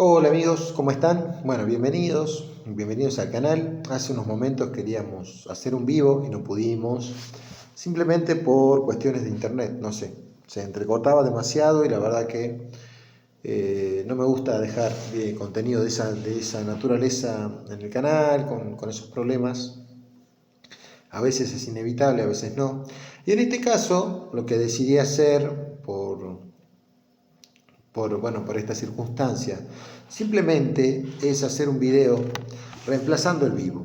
Hola amigos, ¿cómo están? Bueno, bienvenidos al canal. Hace unos momentos queríamos hacer un vivo y no pudimos, simplemente por cuestiones de internet, no sé, se entrecortaba demasiado y la verdad que no me gusta dejar contenido de esa naturaleza en el canal, con esos problemas. A veces es inevitable, a veces no. Y en este caso, lo que decidí hacer por esta circunstancia. Simplemente es hacer un video reemplazando el vivo,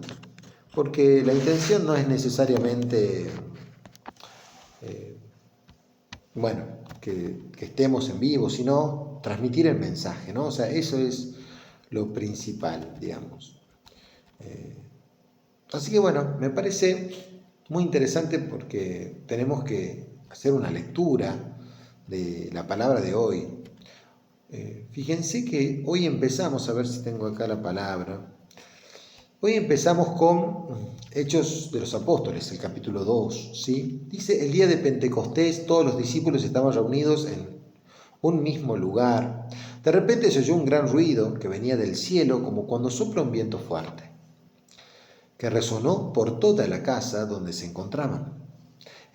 porque la intención no es necesariamente, eh, bueno, que estemos en vivo, sino transmitir el mensaje, ¿no? O sea, eso es lo principal, digamos. Así que bueno, me parece muy interesante porque tenemos que hacer una lectura de la palabra de hoy. Fíjense que hoy empezamos, a ver si tengo acá la palabra. Hoy empezamos con Hechos de los Apóstoles, el capítulo 2, ¿sí? Dice, el día de Pentecostés todos los discípulos estaban reunidos en un mismo lugar. De repente se oyó un gran ruido que venía del cielo como cuando sopla un viento fuerte, que resonó por toda la casa donde se encontraban.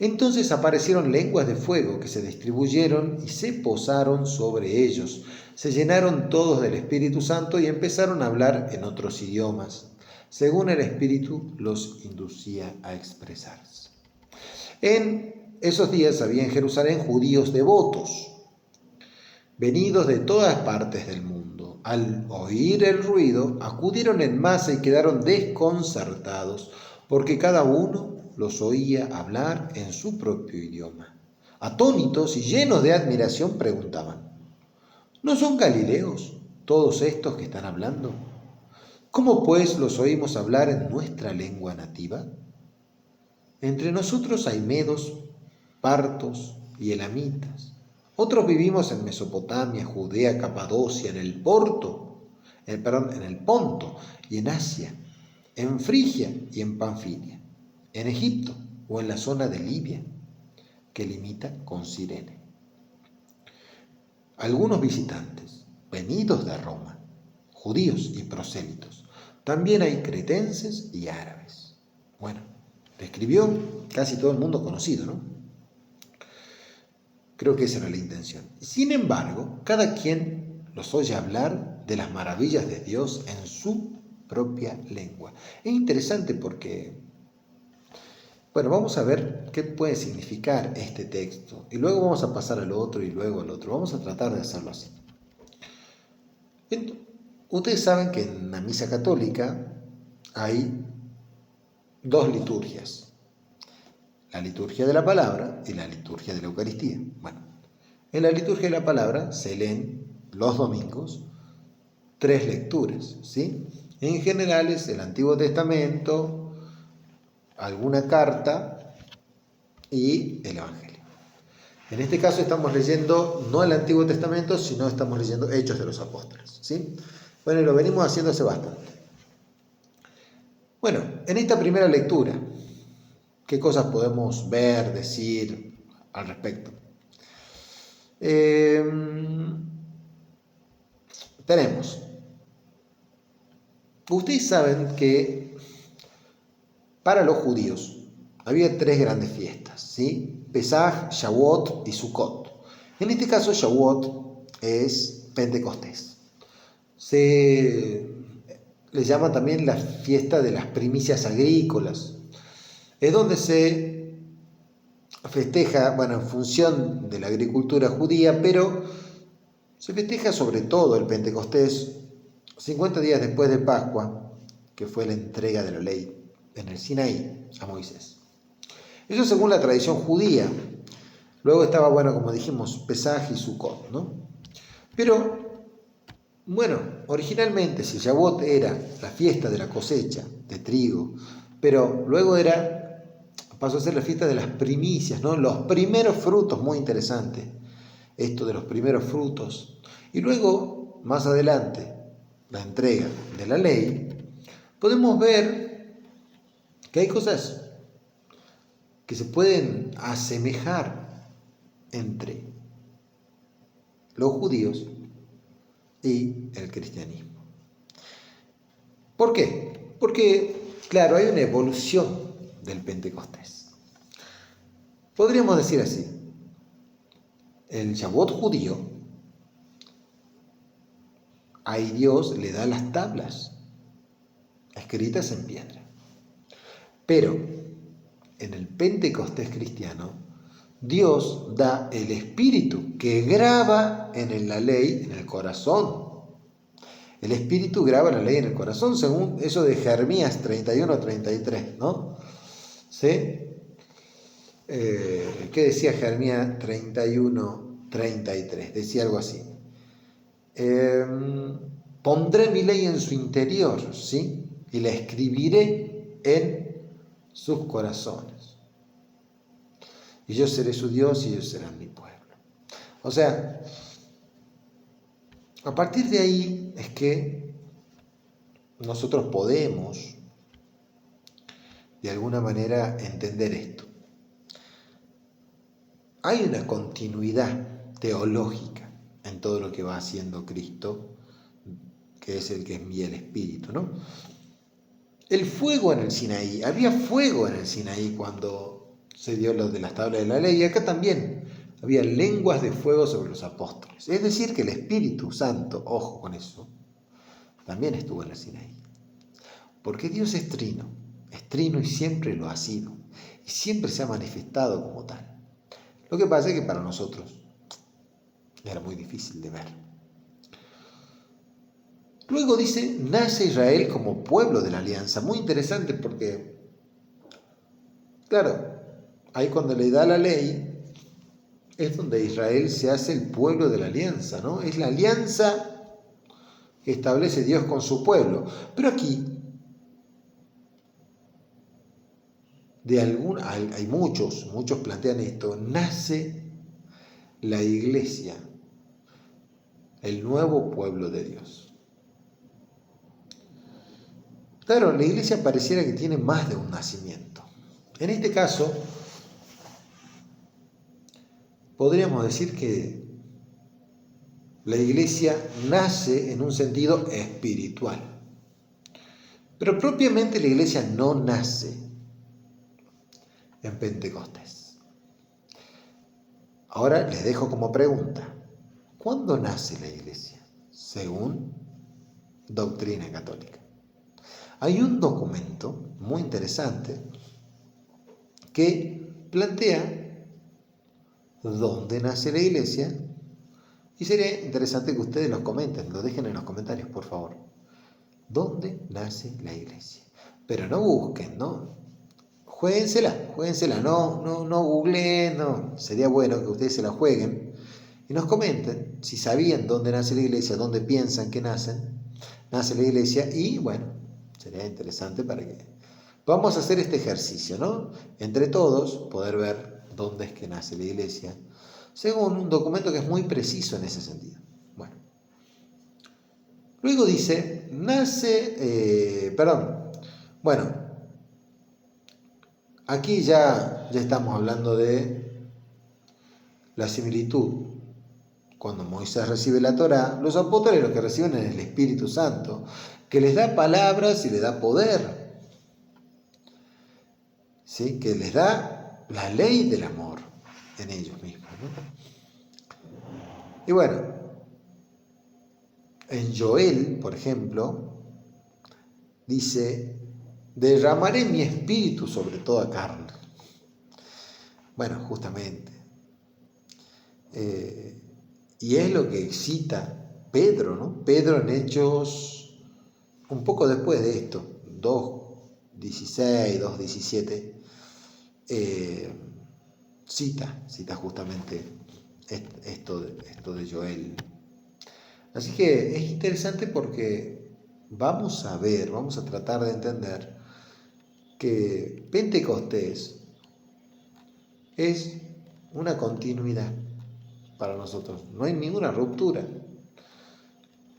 Entonces aparecieron lenguas de fuego que se distribuyeron y se posaron sobre ellos. Se llenaron todos del Espíritu Santo y empezaron a hablar en otros idiomas, según el Espíritu los inducía a expresarse. En esos días había en Jerusalén judíos devotos, venidos de todas partes del mundo. Al oír el ruido, acudieron en masa y quedaron desconcertados, porque cada uno los oía hablar en su propio idioma. Atónitos y llenos de admiración preguntaban, ¿no son galileos todos estos que están hablando? ¿Cómo pues los oímos hablar en nuestra lengua nativa? Entre nosotros hay medos, partos y elamitas. Otros vivimos en Mesopotamia, Judea, Capadocia, en el Ponto y en Asia, en Frigia y en Panfilia, en Egipto o en la zona de Libia, que limita con Cirene. Algunos visitantes, venidos de Roma, judíos y prosélitos. También hay cretenses y árabes. Bueno, describió casi todo el mundo conocido, ¿no? Creo que esa era la intención. Sin embargo, cada quien los oye hablar de las maravillas de Dios en su propia lengua. Es interesante porque, bueno, vamos a ver qué puede significar este texto. Y luego vamos a pasar al otro y luego al otro. Vamos a tratar de hacerlo así. Ustedes saben que en la misa católica hay dos liturgias. La liturgia de la palabra y la liturgia de la Eucaristía. Bueno, en la liturgia de la palabra se leen los domingos tres lecturas, ¿sí? En general es el Antiguo Testamento, alguna carta y el Evangelio. En este caso estamos leyendo no el Antiguo Testamento, sino estamos leyendo Hechos de los Apóstoles, ¿sí? Bueno, y lo venimos haciendo hace bastante. Bueno, en esta primera lectura, ¿qué cosas podemos ver, decir al respecto? Tenemos. Ustedes saben que para los judíos había tres grandes fiestas, ¿sí? Pesaj, Shavuot y Sukkot. En este caso, Shavuot es Pentecostés. Se le llama también la fiesta de las primicias agrícolas. Es donde se festeja, bueno, en función de la agricultura judía, pero se festeja sobre todo el Pentecostés 50 días después de Pascua, que fue la entrega de la ley en el Sinaí a Moisés. Eso según la tradición judía. Luego estaba, bueno, como dijimos, Pesaj y Sukkot, ¿no? Pero, bueno, originalmente si Shavuot era la fiesta de la cosecha de trigo, pero luego pasó a ser la fiesta de las primicias, ¿no? Los primeros frutos, muy interesante, esto de los primeros frutos. Y luego, más adelante, la entrega de la ley, podemos ver que hay cosas que se pueden asemejar entre los judíos y el cristianismo. ¿Por qué? Porque, claro, hay una evolución del Pentecostés. Podríamos decir así, el Shavuot judío, ahí Dios le da las tablas escritas en piedra. Pero en el Pentecostés cristiano, Dios da el Espíritu que graba en la ley, en el corazón. El Espíritu graba la ley en el corazón, según eso de Jeremías 31-33, ¿no? ¿Sí? ¿Qué decía Jeremías 31-33? Decía algo así. Pondré mi ley en su interior, ¿sí? Y la escribiré en sus corazones. Y yo seré su Dios y ellos serán mi pueblo. O sea, a partir de ahí es que nosotros podemos, de alguna manera, entender esto. Hay una continuidad teológica en todo lo que va haciendo Cristo, que es el que envía el Espíritu, ¿no? El fuego en el Sinaí, había fuego en el Sinaí cuando se dio lo de las tablas de la ley, y acá también había lenguas de fuego sobre los apóstoles. Es decir, que el Espíritu Santo, ojo con eso, también estuvo en el Sinaí. Porque Dios es trino y siempre lo ha sido, y siempre se ha manifestado como tal. Lo que pasa es que para nosotros era muy difícil de ver. Luego dice, nace Israel como pueblo de la alianza. Muy interesante porque, claro, ahí cuando le da la ley, es donde Israel se hace el pueblo de la alianza, ¿no? Es la alianza que establece Dios con su pueblo. Pero aquí, hay muchos plantean esto, nace la iglesia, el nuevo pueblo de Dios. Claro, la iglesia pareciera que tiene más de un nacimiento. En este caso, podríamos decir que la iglesia nace en un sentido espiritual. Pero propiamente la iglesia no nace en Pentecostés. Ahora les dejo como pregunta, ¿cuándo nace la iglesia? Según doctrina católica. Hay un documento muy interesante que plantea dónde nace la iglesia y sería interesante que ustedes lo comenten, lo dejen en los comentarios, por favor. ¿Dónde nace la iglesia? Pero no busquen, ¿no? Juéguensela, no googleen, no. Sería bueno que ustedes se la jueguen y nos comenten si sabían dónde nace la iglesia, dónde piensan que nace la iglesia y bueno, sería interesante para que vamos a hacer este ejercicio, ¿no? Entre todos poder ver dónde es que nace la iglesia, según un documento que es muy preciso en ese sentido. Bueno. Luego dice, bueno, aquí ya estamos hablando de la similitud. Cuando Moisés recibe la Torá, los apóstoles lo que reciben es el Espíritu Santo, que les da palabras y les da poder, ¿sí? Que les da la ley del amor en ellos mismos, ¿no? Y bueno, en Joel, por ejemplo, dice, derramaré mi espíritu sobre toda carne. Bueno, justamente. Y es lo que excita Pedro, ¿no? Pedro en Hechos, un poco después de esto, 2:16, 2:17, cita justamente esto de Joel. Así que es interesante porque vamos a tratar de entender que Pentecostés es una continuidad para nosotros, no hay ninguna ruptura.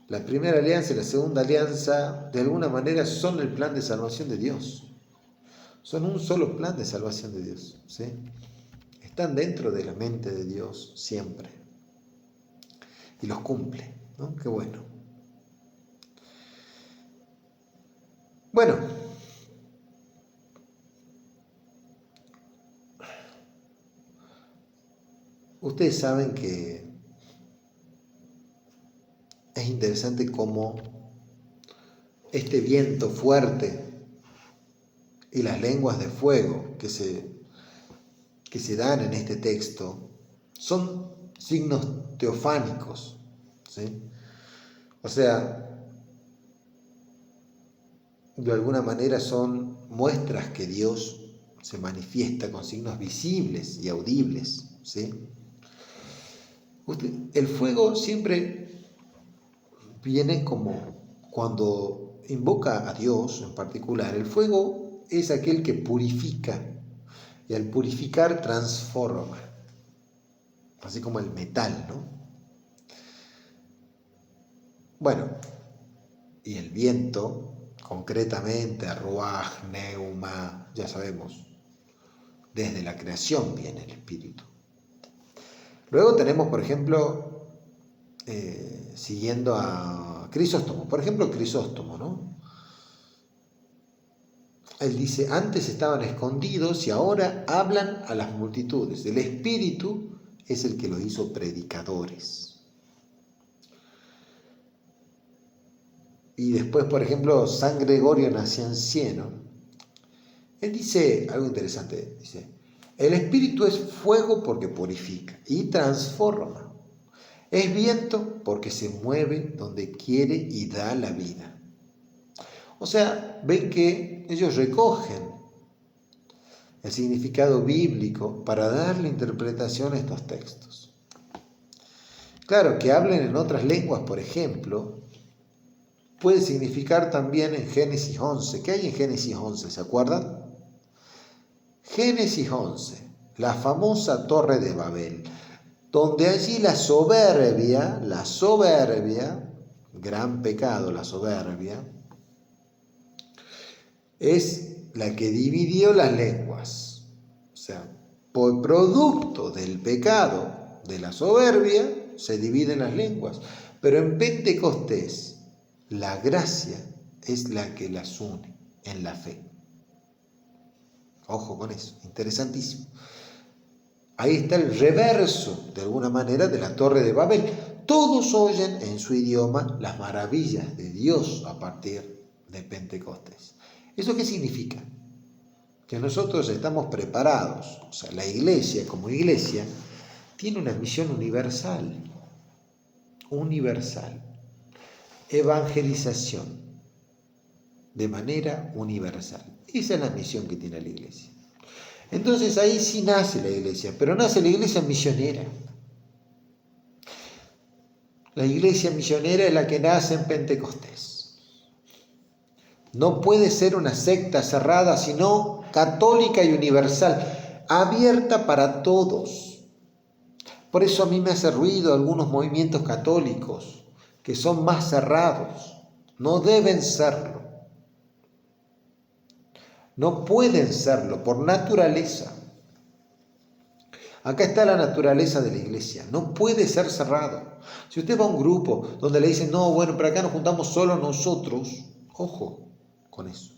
La primera alianza y la segunda alianza de alguna manera son el plan de salvación de Dios, son un solo plan de salvación de Dios, ¿sí? Están dentro de la mente de Dios siempre y los cumple, ¿no? Qué bueno. Bueno, ustedes saben que es interesante cómo este viento fuerte y las lenguas de fuego que se dan en este texto son signos teofánicos, ¿sí? O sea, de alguna manera son muestras que Dios se manifiesta con signos visibles y audibles, ¿sí? El fuego siempre viene como cuando invoca a Dios en particular. El fuego es aquel que purifica y al purificar transforma, así como el metal, ¿no? Bueno, y el viento, concretamente, ruaj, neuma, ya sabemos, desde la creación viene el espíritu. Luego tenemos, por ejemplo, siguiendo a Crisóstomo, por ejemplo, Crisóstomo, ¿no? Él dice, antes estaban escondidos y ahora hablan a las multitudes. El espíritu es el que los hizo predicadores. Y después, por ejemplo, San Gregorio Nacianceno, él dice algo interesante, dice, el espíritu es fuego porque purifica y transforma. Es viento porque se mueve donde quiere y da la vida. O sea, ven que ellos recogen el significado bíblico para darle interpretación a estos textos. Claro, que hablen en otras lenguas, por ejemplo, puede significar también en Génesis 11. ¿Qué hay en Génesis 11? ¿Se acuerdan? Génesis 11, la famosa Torre de Babel, donde allí la soberbia, gran pecado la soberbia, es la que dividió las lenguas. O sea, por producto del pecado de la soberbia se dividen las lenguas. Pero en Pentecostés la gracia es la que las une en la fe. Ojo con eso, interesantísimo. Ahí está el reverso, de alguna manera, de la Torre de Babel. Todos oyen en su idioma las maravillas de Dios a partir de Pentecostés. ¿Eso qué significa? Que nosotros estamos preparados, o sea, la iglesia como iglesia tiene una misión universal, evangelización de manera universal. Esa es la misión que tiene la iglesia. Entonces ahí sí nace la iglesia, pero nace la iglesia misionera. La iglesia misionera es la que nace en Pentecostés. No puede ser una secta cerrada, sino católica y universal, abierta para todos. Por eso a mí me hace ruido algunos movimientos católicos que son más cerrados. No deben serlo. No pueden serlo por naturaleza. Acá está la naturaleza de la iglesia. No puede ser cerrado. Si usted va a un grupo donde le dicen, no, bueno, pero acá nos juntamos solo nosotros, ojo con eso.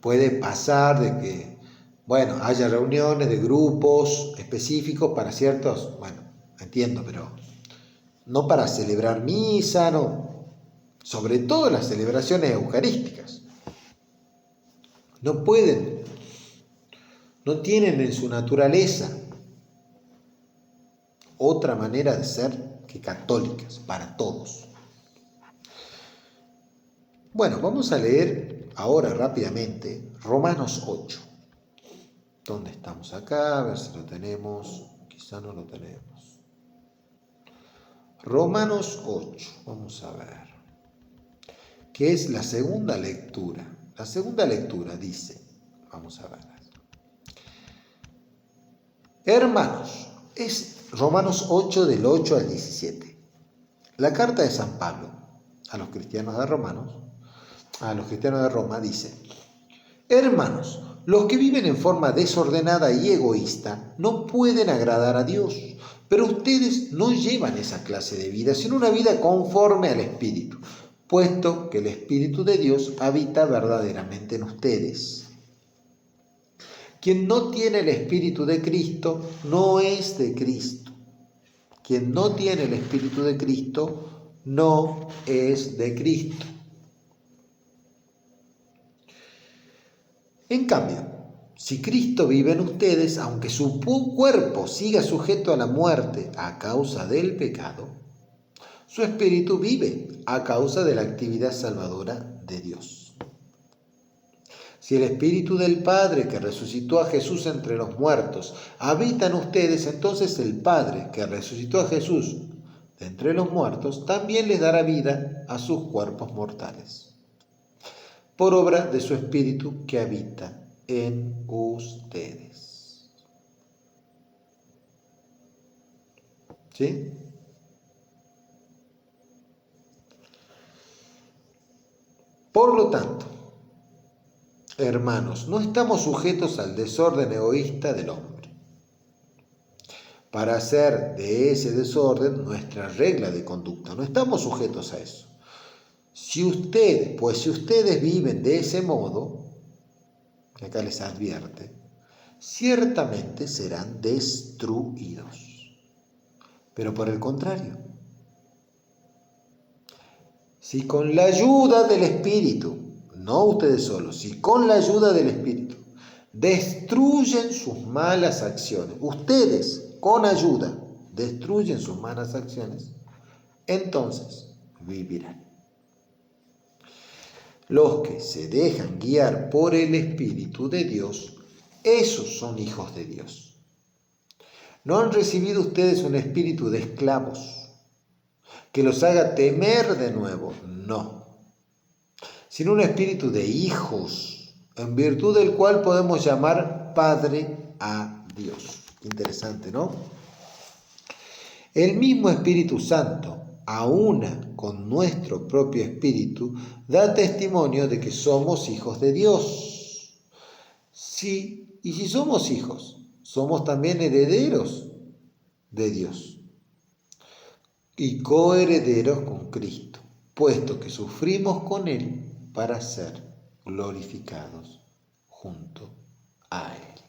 Puede pasar de que, bueno, haya reuniones de grupos específicos para ciertos, bueno, entiendo, pero no para celebrar misa, no. Sobre todo las celebraciones eucarísticas. No pueden, no tienen en su naturaleza otra manera de ser que católicas, para todos. Bueno, vamos a leer ahora rápidamente Romanos 8. ¿Dónde estamos acá? A ver si lo tenemos, quizá no lo tenemos. Romanos 8, vamos a ver, que es la segunda lectura. La segunda lectura dice, vamos a ver. Hermanos, es Romanos 8 del 8 al 17. La carta de San Pablo a los cristianos de Roma dice, hermanos, los que viven en forma desordenada y egoísta no pueden agradar a Dios, pero ustedes no llevan esa clase de vida, sino una vida conforme al Espíritu. puesto que el Espíritu de Dios habita verdaderamente en ustedes. Quien no tiene el Espíritu de Cristo no es de Cristo. Quien no tiene el Espíritu de Cristo no es de Cristo. En cambio, si Cristo vive en ustedes, aunque su cuerpo siga sujeto a la muerte a causa del pecado, su espíritu vive a causa de la actividad salvadora de Dios. Si el Espíritu del Padre que resucitó a Jesús entre los muertos habita en ustedes, entonces el Padre que resucitó a Jesús de entre los muertos también les dará vida a sus cuerpos mortales, por obra de su Espíritu que habita en ustedes. ¿Sí? Por lo tanto, hermanos, no estamos sujetos al desorden egoísta del hombre, para hacer de ese desorden nuestra regla de conducta. No estamos sujetos a eso. Si ustedes viven de ese modo, acá les advierte, ciertamente serán destruidos. Pero por el contrario, si con la ayuda del Espíritu, no ustedes solos, si con la ayuda del Espíritu destruyen sus malas acciones, ustedes con ayuda destruyen sus malas acciones, entonces vivirán. Los que se dejan guiar por el Espíritu de Dios, esos son hijos de Dios. ¿No han recibido ustedes un espíritu de esclavos que los haga temer de nuevo? No, sino un espíritu de hijos, en virtud del cual podemos llamar Padre a Dios. Interesante, ¿no? El mismo Espíritu Santo, a una con nuestro propio espíritu, da testimonio de que somos hijos de Dios. Sí, y si somos hijos, somos también herederos de Dios y coherederos con Cristo, puesto que sufrimos con Él para ser glorificados junto a Él.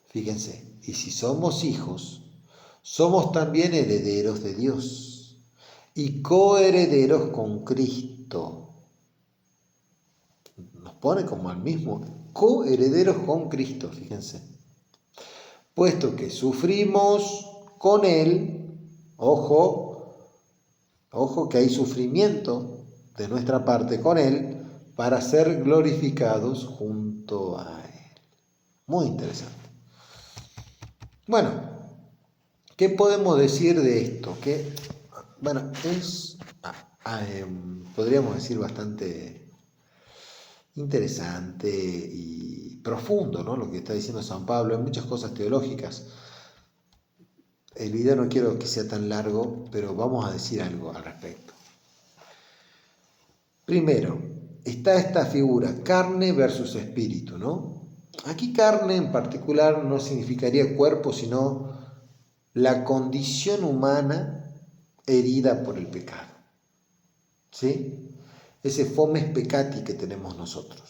Fíjense, y si somos hijos, somos también herederos de Dios y coherederos con Cristo. Nos pone como al mismo, coherederos con Cristo, fíjense. Puesto que sufrimos con Él, ojo que hay sufrimiento de nuestra parte con Él para ser glorificados junto a Él. Muy interesante. Bueno, ¿qué podemos decir de esto? Que, bueno, es, podríamos decir, bastante interesante y profundo, ¿no? Lo que está diciendo San Pablo, hay muchas cosas teológicas. El video no quiero que sea tan largo, pero vamos a decir algo al respecto. Primero, está esta figura, carne versus espíritu, ¿no? Aquí carne en particular no significaría cuerpo, sino la condición humana herida por el pecado, ¿sí? Ese fomes peccati que tenemos nosotros.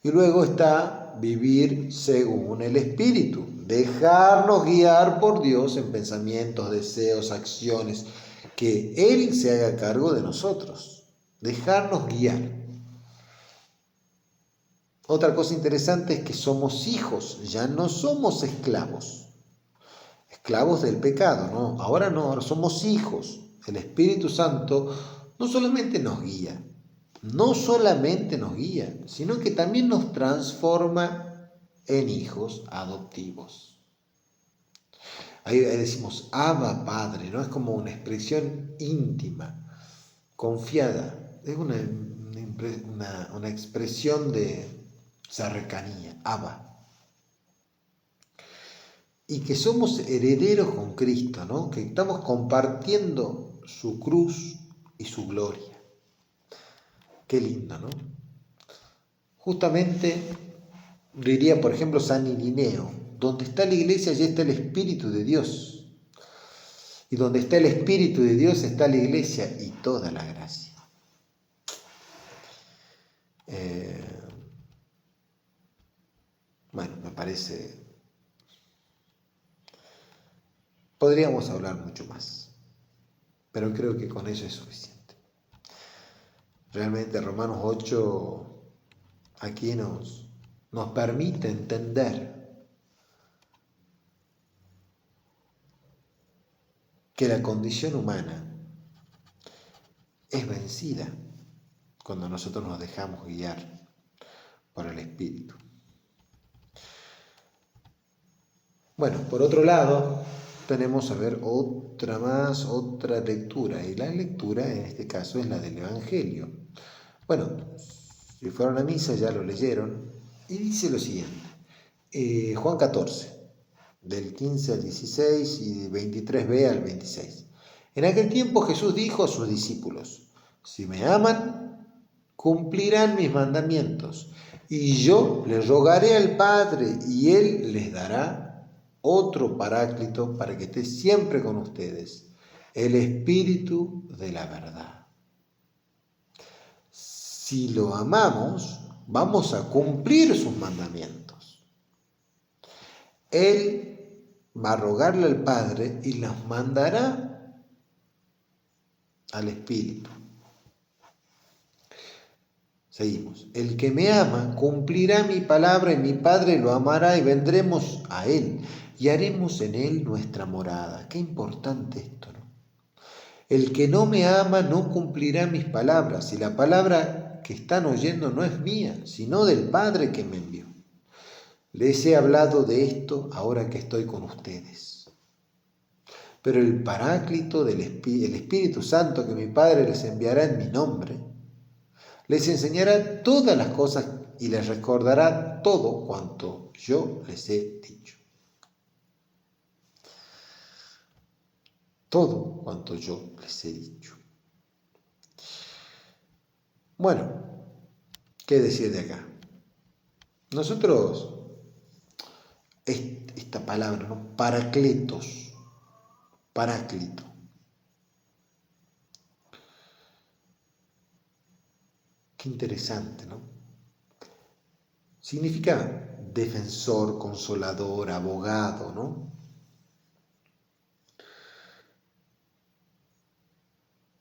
Y luego está vivir según el Espíritu, dejarnos guiar por Dios en pensamientos, deseos, acciones, que Él se haga cargo de nosotros, dejarnos guiar. Otra cosa interesante es que somos hijos, ya no somos esclavos del pecado, ¿no? Ahora no, ahora somos hijos. El Espíritu Santo no solamente nos guía, sino que también nos transforma en hijos adoptivos. Ahí decimos, Abba, Padre, ¿no? Es como una expresión íntima, confiada. Es una expresión de cercanía, Abba. Y que somos herederos con Cristo, ¿no? Que estamos compartiendo su cruz y su gloria. Qué lindo, ¿no? Justamente, diría, por ejemplo, San Irineo, donde está la iglesia, allí está el Espíritu de Dios. Y donde está el Espíritu de Dios está la iglesia y toda la gracia. Bueno, me parece... Podríamos hablar mucho más, pero creo que con eso es suficiente. Realmente Romanos 8 aquí nos permite entender que la condición humana es vencida cuando nosotros nos dejamos guiar por el Espíritu. Bueno, por otro lado, tenemos a ver otra lectura, y la lectura en este caso es la del Evangelio. Bueno, si fueron a misa ya lo leyeron, y dice lo siguiente, Juan 14, del 15 al 16 y 23b al 26. En aquel tiempo Jesús dijo a sus discípulos: si me aman, cumplirán mis mandamientos, y yo les rogaré al Padre, y Él les dará otro Paráclito para que esté siempre con ustedes, el Espíritu de la verdad. Si lo amamos, vamos a cumplir sus mandamientos. Él va a rogarle al Padre y los mandará al Espíritu. Seguimos. El que me ama cumplirá mi palabra, y mi Padre lo amará, y vendremos a Él y haremos en Él nuestra morada. Qué importante esto, ¿no? El que no me ama no cumplirá mis palabras, y la palabra que están oyendo no es mía, sino del Padre que me envió. Les he hablado de esto ahora que estoy con ustedes. Pero el Paráclito, el Espíritu Santo que mi Padre les enviará en mi nombre, les enseñará todas las cosas y les recordará todo cuanto yo les he dicho. Todo cuanto yo les he dicho. Bueno, ¿qué decir de acá? Nosotros, esta palabra, ¿no? Paráclitos, Paráclito. Qué interesante, ¿no? Significa defensor, consolador, abogado, ¿no?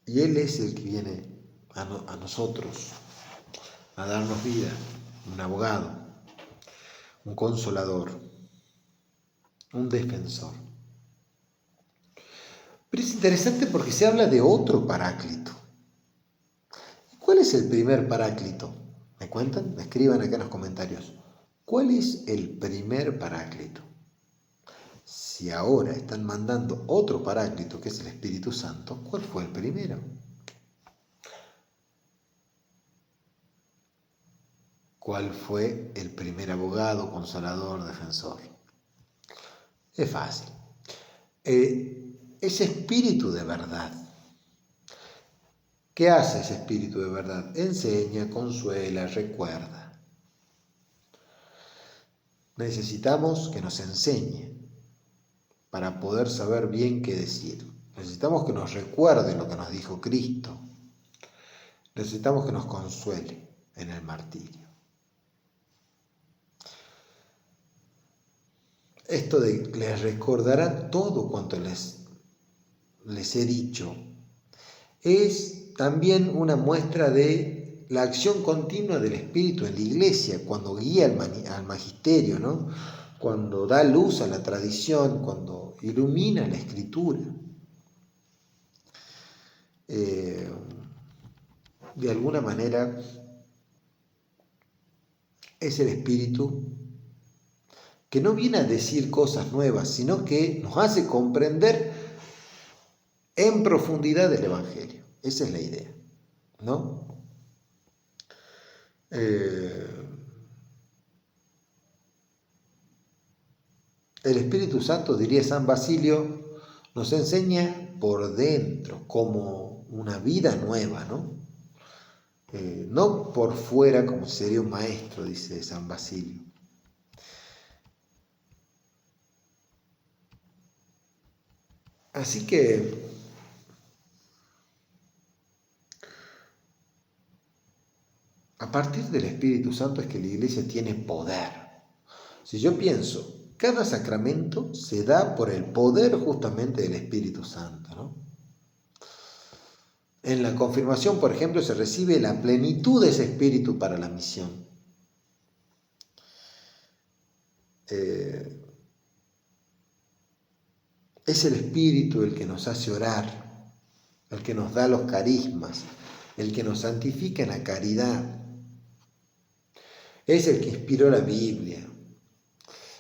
Y Él es el que viene a nosotros a darnos vida, un abogado, un consolador, un defensor. Pero es interesante porque se habla de otro Paráclito. ¿Cuál es el primer Paráclito? ¿Me cuentan? Me escriban acá en los comentarios. ¿Cuál es el primer Paráclito? Si ahora están mandando otro Paráclito, que es el Espíritu Santo, ¿cuál fue el primero? ¿Cuál fue el primer abogado, consolador, defensor? Es fácil. Ese espíritu de verdad. ¿Qué hace ese espíritu de verdad? Enseña, consuela, recuerda. Necesitamos que nos enseñe para poder saber bien qué decir. Necesitamos que nos recuerde lo que nos dijo Cristo. Necesitamos que nos consuele en el martirio. Esto de les recordará todo cuanto les he dicho es también una muestra de la acción continua del Espíritu en la Iglesia, cuando guía al magisterio, ¿no? Cuando da luz a la tradición, cuando ilumina la Escritura. De alguna manera es el Espíritu que no viene a decir cosas nuevas, sino que nos hace comprender en profundidad el Evangelio. Esa es la idea, ¿no? El Espíritu Santo, diría San Basilio, nos enseña por dentro, como una vida nueva, ¿no? No por fuera, como sería un maestro, dice San Basilio. Así que a partir del Espíritu Santo es que la iglesia tiene poder. Si yo pienso, cada sacramento se da por el poder justamente del Espíritu Santo, ¿no? En la confirmación, por ejemplo, se recibe la plenitud de ese Espíritu para la misión. Es el Espíritu el que nos hace orar, el que nos da los carismas, el que nos santifica en la caridad. Es el que inspiró la Biblia,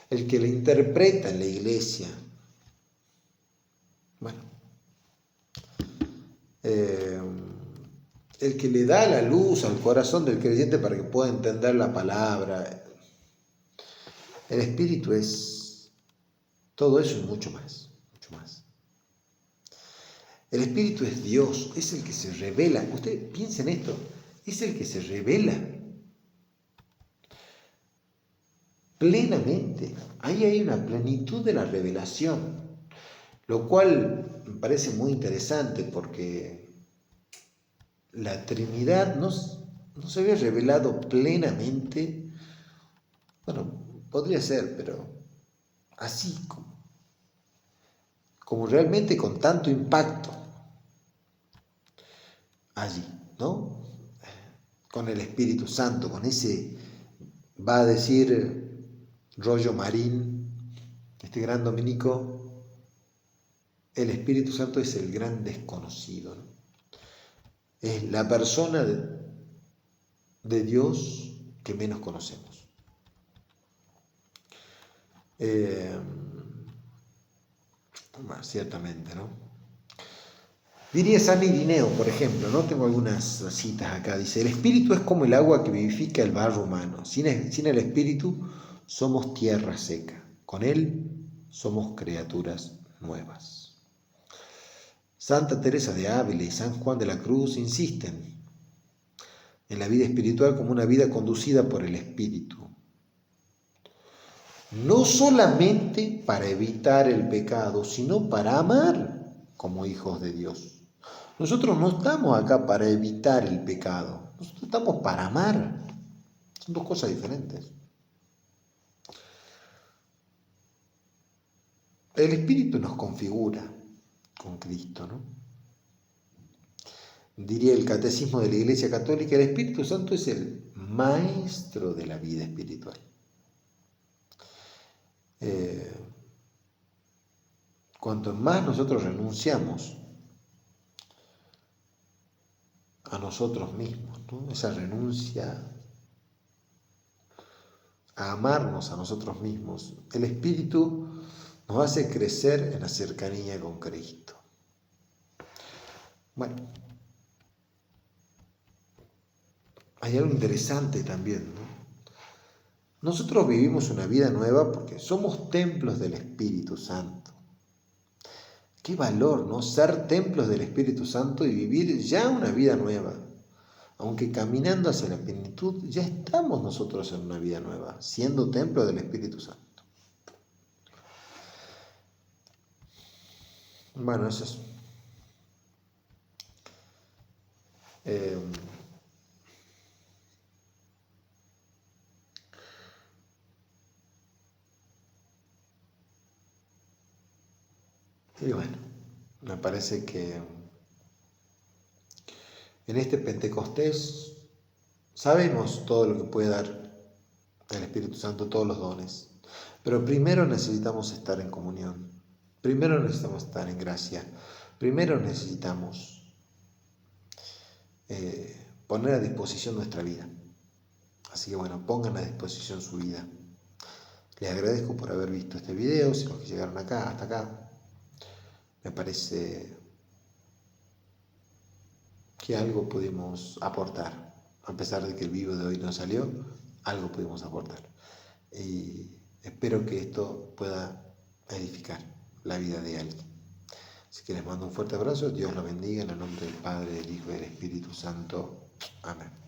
el que la interpreta en la iglesia. Bueno, el que le da la luz al corazón del creyente para que pueda entender la palabra. El Espíritu es todo eso y mucho más, mucho más. El Espíritu es Dios, es el que se revela. Usted piensa en esto, es el que se revela plenamente. Ahí hay una plenitud de la revelación, lo cual me parece muy interesante porque la Trinidad no se había revelado plenamente. Bueno, podría ser, pero así como realmente con tanto impacto allí, ¿no? Con el Espíritu Santo, con ese, va a decir Rollo Marín, este gran dominico, el Espíritu Santo es el gran desconocido, ¿no? Es la persona de Dios que menos conocemos. Ciertamente, ¿no? Diría San Irineo, por ejemplo, ¿no? Tengo algunas citas acá. Dice, el espíritu es como el agua que vivifica el barro humano. Sin el espíritu somos tierra seca. Con él somos criaturas nuevas. Santa Teresa de Ávila y San Juan de la Cruz insisten en la vida espiritual como una vida conducida por el espíritu. No solamente para evitar el pecado, sino para amar como hijos de Dios. Nosotros no estamos acá para evitar el pecado, nosotros estamos para amar. Son dos cosas diferentes. El Espíritu nos configura con Cristo, ¿no? Diría el Catecismo de la Iglesia Católica, el Espíritu Santo es el maestro de la vida espiritual. Cuanto más nosotros renunciamos a nosotros mismos, ¿no? Esa renuncia a amarnos a nosotros mismos, el Espíritu nos hace crecer en la cercanía con Cristo. Bueno, hay algo interesante también, ¿no? Nosotros vivimos una vida nueva porque somos templos del Espíritu Santo. Qué valor, ¿no? Ser templos del Espíritu Santo y vivir ya una vida nueva. Aunque caminando hacia la plenitud, ya estamos nosotros en una vida nueva, siendo templo del Espíritu Santo. Bueno, eso es. Y bueno, me parece que en este Pentecostés sabemos todo lo que puede dar el Espíritu Santo, todos los dones, pero primero necesitamos estar en comunión, primero necesitamos estar en gracia, primero necesitamos poner a disposición nuestra vida. Así que bueno, pongan a disposición su vida. Les agradezco por haber visto este video, si los que llegaron acá, hasta acá. Me parece que algo pudimos aportar, a pesar de que el video de hoy no salió, algo pudimos aportar. Y espero que esto pueda edificar la vida de alguien. Así que les mando un fuerte abrazo, Dios los bendiga, en el nombre del Padre, del Hijo y del Espíritu Santo. Amén.